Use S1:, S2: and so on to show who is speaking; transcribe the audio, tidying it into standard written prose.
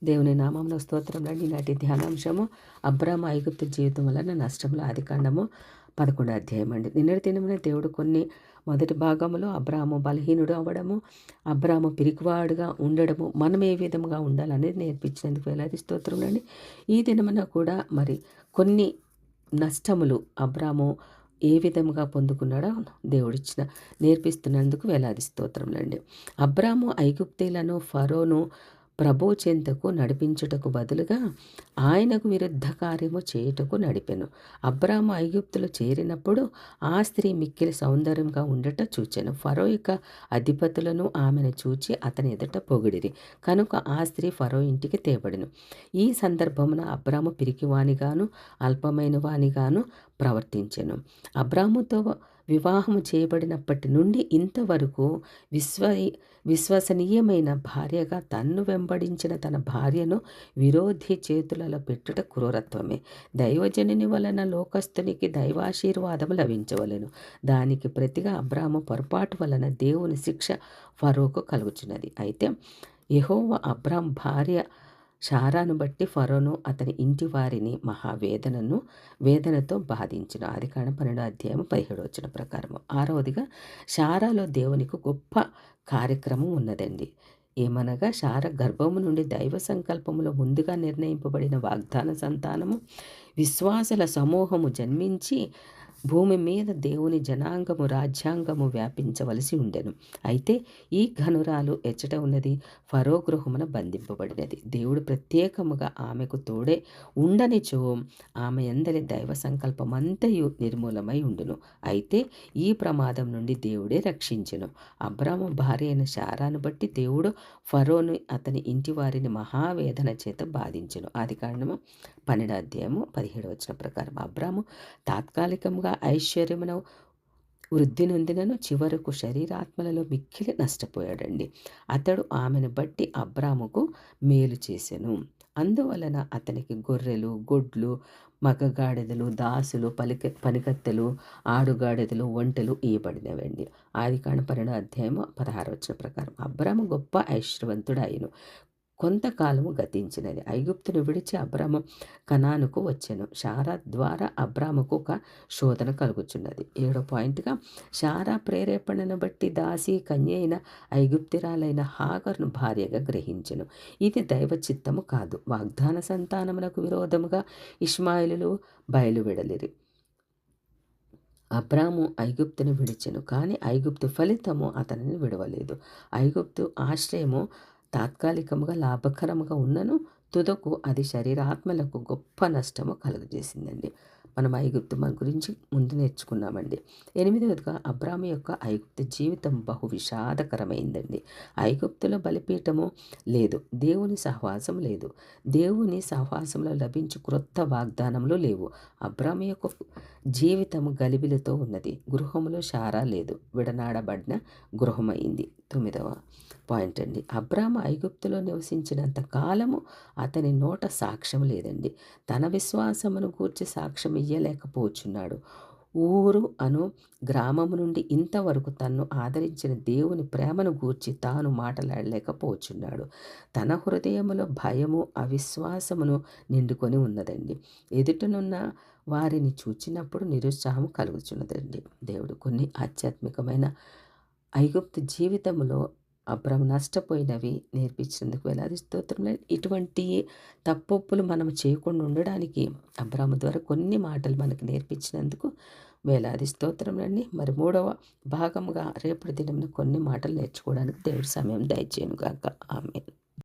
S1: దేవుని నామమున స్తోత్రములండి. నాటి ధ్యానాంశము అబ్రాము ఐగుప్తు జీవితం వలన నష్టములు ఆదికాండము 11వ అధ్యాయం అండి. నిన్నటి దినమున దేవుడు కొన్ని మొదటి భాగంలో అబ్రాము బలహీనుడు అవ్వడము, అబ్రాము పిరికివాడుగా ఉండడము, మనం ఏ విధంగా ఉండాలనేది నేర్పించినందుకు వేలాది స్తోత్రములండి. ఈ దినమున కూడా మరి కొన్ని నష్టములు అబ్రాము ఏ విధముగా పొందుకున్నాడో దేవుడిచ్చిన నేర్పిస్తున్నందుకు వేలాది స్తోత్రములండి. అబ్రాము ఐగుప్తీలను ఫరోను ప్రభు చెంతకు నడిపించుటకు బదులుగా ఆయనకు విరుద్ధ కార్యము చేయుటకు నడిపెను. అబ్రాము ఐగుప్తులో చేరినప్పుడు ఆ స్త్రీ మిక్కిలి సౌందర్యంగా ఉండట చూచెను. ఫరో యొక్క అధిపతులను ఆమెను చూచి అతని ఎదుట పొగిడిరి. కనుక ఆ స్త్రీ ఫరో ఇంటికి తేబడెను. ఈ సందర్భమున అబ్రాము పిరికివానిగాను అల్పమైన వానిగాను ప్రవర్తించెను. అబ్రాముతో వివాహము చేయబడినప్పటి నుండి ఇంతవరకు విశ్వసనీయమైన భార్యగా తన్ను వెంబడించిన తన భార్యను విరోధి చేతులలో పెట్టుట క్రూరత్వమే. దైవజనుని వలన లోకస్తునికి దైవాశీర్వాదము లభించవలెను. దానికి ప్రతిగా అబ్రాము పొరపాటు వలన దేవుని శిక్ష ఫరోకు కలుగుచున్నది. అయితే యెహోవా అబ్రాము భార్య శారాను బట్టి ఫరోను అతని ఇంటి వారిని వేదనతో బాధించిన. ఆదికాండం 12వ అధ్యాయం 17వ వచనం ప్రకారం. ఆరవదిగా శారాలో దేవునికి గొప్ప కార్యక్రమం ఉన్నదండి. ఏమనగా శార గర్భము నుండి దైవ సంకల్పములో ముందుగా నిర్ణయింపబడిన వాగ్దాన సంతానము విశ్వాసుల సమూహము జన్మించి భూమి మీద దేవుని జనాంగము రాజ్యాంగము వ్యాపించవలసి ఉండెను. అయితే ఈ ఘనురాలు ఎచ్చట ఉన్నది ఫరో గృహమున బంధింపబడినది. దేవుడు ప్రత్యేకముగా ఆమెకు తోడే ఉండనిచో ఆమె అందరి దైవ సంకల్పమంతయు నిర్మూలమై ఉండును. అయితే ఈ ప్రమాదం నుండి దేవుడే రక్షించెను. అబ్రాము భార్య అయిన శారాను బట్టి దేవుడు ఫరోను అతని ఇంటి వారిని మహావేదన చేత బాధించెను. ఆదికాండము 12వ అధ్యాయము 17వ వచనం ప్రకారం. అబ్రాము తాత్కాలికంగా ఐశ్వర్యమును వృద్ధి నొందినను చివరకు శరీరాత్మలలో మిక్కిలి నష్టపోయాడండి. అతడు ఆమెను బట్టి అబ్రాముకు మేలు చేసెను. అందువలన అతనికి గొర్రెలు, గొడ్లు, మగగాడిదలు, దాసులు, పనికత్తెలు, ఆడుగాడిదలు, ఒంటెలు ఇయ్యబడినవండి. ఆదికాండం 12వ అధ్యాయము 16వ వచనం ప్రకారం. అబ్రాము గొప్ప ఐశ్వర్యవంతుడాయను. కొంతకాలము గతించినది. ఐగుప్తును విడిచి అబ్రాము కనానుకు వచ్చెను. శారా ద్వారా అబ్రాముకు ఒక శోధన కలుగుచున్నది. 7వ పాయింట్గా శారా ప్రేరేపణను బట్టి దాసి కన్య అయిన ఐగుప్తిరాలైన హాగరును భార్యగా గ్రహించెను. ఇది దైవ చిత్తము కాదు. వాగ్దాన సంతానమునకు విరోధముగా ఇష్మాయిలు బయలువెడలిరి. అబ్రాము ఐగుప్తును విడిచెను, కానీ ఐగుప్తు ఫలితము అతనిని విడవలేదు. ఐగుప్తు ఆశ్రయము తాత్కాలికముగా లాభకరముగా ఉన్నను తుదకు అది శరీరాత్మలకు గొప్ప నష్టము కలుగజేసిందండి. మనం ఐగుప్తు మన గురించి ముందు నేర్చుకున్నామండి. 8వదిగా అబ్రాము యొక్క ఐగుప్తు జీవితం బహు విషాదకరమైందండి. ఐగుప్తులో బలిపీఠము లేదు, దేవుని సహవాసం లేదు, దేవుని సహవాసంలో లభించు క్రొత్త వాగ్దానములు లేవు. అబ్రాము యొక్క జీవితము గలిబిలితో ఉన్నది. గృహములో శారా లేదు, విడనాడబడిన గృహమైంది. 9వ పాయింట్ అండి. అబ్రాము ఐగుప్తులో నివసించినంత కాలము అతని నోట సాక్ష్యం లేదండి. తన విశ్వాసమును గూర్చి సాక్ష్యం ఇయ్యలేకపోచున్నాడు. ఊరు అను గ్రామము నుండి ఇంతవరకు తన్ను ఆదరించిన దేవుని ప్రేమను గూర్చి తాను మాట్లాడలేకపోచున్నాడు. తన హృదయములో భయము, అవిశ్వాసమును నిండుకొని ఉన్నదండి. ఎదుటనున్న వారిని చూచినప్పుడు నిరుత్సాహం కలుగుచున్నదండి. దేవుడు కొన్ని ఆధ్యాత్మికమైన ఐగుప్తు జీవితంలో అబ్రాము నష్టపోయినవి నేర్పించినందుకు వేలాది స్తోత్రములు. ఇటువంటి తప్పొప్పులు మనం చేయకుండా ఉండడానికి అబ్రాము ద్వారా కొన్ని మాటలు మనకు నేర్పించినందుకు వేలాది స్తోత్రములండి. మరి 3వ భాగముగా రేపటి దినమున కొన్ని మాటలు నేర్చుకోవడానికి దేవుడి సమయం దయచేయను గాక. ఆమేన్.